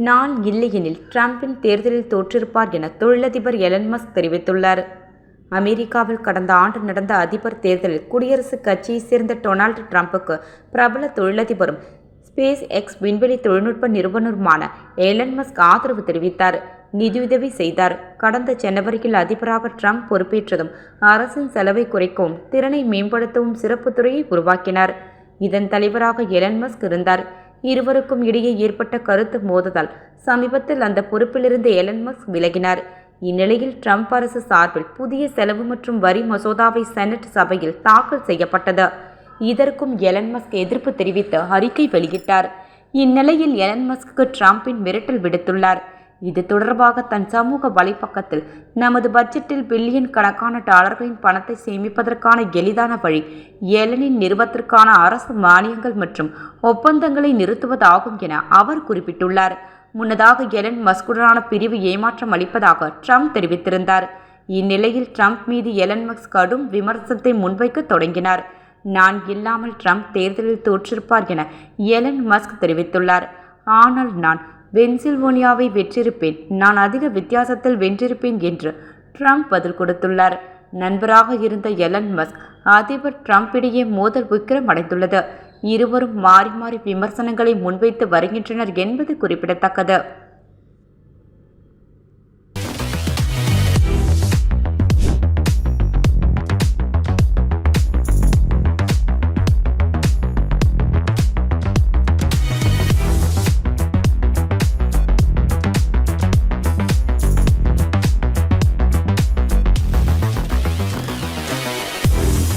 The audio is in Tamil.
நான் இல்லையெனில் டிரம்பின் தேர்தலில் தோற்றிருப்பார் என தொழிலதிபர் எலன் மஸ்க் தெரிவித்துள்ளார். அமெரிக்காவில் கடந்த ஆண்டு நடந்த அதிபர் தேர்தலில் குடியரசுக் கட்சியைச் சேர்ந்த டொனால்டு டிரம்புக்கு பிரபல தொழிலதிபரும் ஸ்பேஸ் எக்ஸ் விண்வெளி தொழில்நுட்ப நிறுவனருமான எலன் மஸ்க் ஆதரவு தெரிவித்தார், நிதியுதவி செய்தார். கடந்த ஜனவரியில் அதிபராக டிரம்ப் பொறுப்பேற்றதும் அரசின் செலவை குறைக்கவும் திறனை மேம்படுத்தவும் சிறப்பு துறையை உருவாக்கினார். இதன் தலைவராக எலன் மஸ்க் இருந்தார். இருவருக்கும் இடையே ஏற்பட்ட கருத்து மோதலால் சமீபத்தில் அந்த பொறுப்பிலிருந்து எலன் மஸ்க் விலகினார். இந்நிலையில் டிரம்ப் அரசு சார்பில் புதிய செலவு மற்றும் வரி மசோதாவை செனட் சபையில் தாக்கல் செய்யப்பட்டது. இதற்கும் எலன் மஸ்க் எதிர்ப்பு தெரிவித்து அறிக்கை வெளியிட்டார். இந்நிலையில் எலன் மஸ்க்கு டிரம்பின் மிரட்டல் விடுத்துள்ளார். இது தொடர்பாக தன் சமூக வலைப்பக்கத்தில், நமது பட்ஜெட்டில் பில்லியன் கணக்கான டாலர்களின் பணத்தை சேமிப்பதற்கான எளிதான வழி எலனின் நிறுவனத்திற்கான அரசு மானியங்கள் மற்றும் ஒப்பந்தங்களை நிறுத்துவதாகும் என அவர் குறிப்பிட்டுள்ளார். முன்னதாக எலன் மஸ்குடனான பிரிவு ஏமாற்றம் அளிப்பதாக டிரம்ப் தெரிவித்திருந்தார். இந்நிலையில் டிரம்ப் மீது எலன் மஸ்க் கடும் விமர்சனத்தை முன்வைக்க தொடங்கினார். நான் இல்லாமல் டிரம்ப் தேர்தலில் தோற்றிருப்பார் என எலன் மஸ்க் தெரிவித்துள்ளார். ஆனால் நான் பென்சில்வேனியாவை வென்றிருப்பேன், நான் அதிக வித்தியாசத்தில் வென்றிருப்பேன் என்று டிரம்ப் பதில் கொடுத்துள்ளார். நண்பராக இருந்த எலன் மஸ்க் அதிபர் டிரம்ப் இடையே மோதல் உக்கிரம் அடைந்துள்ளது. இருவரும் மாறி மாறி விமர்சனங்களை முன்வைத்து வருகின்றனர் என்பது குறிப்பிடத்தக்கது.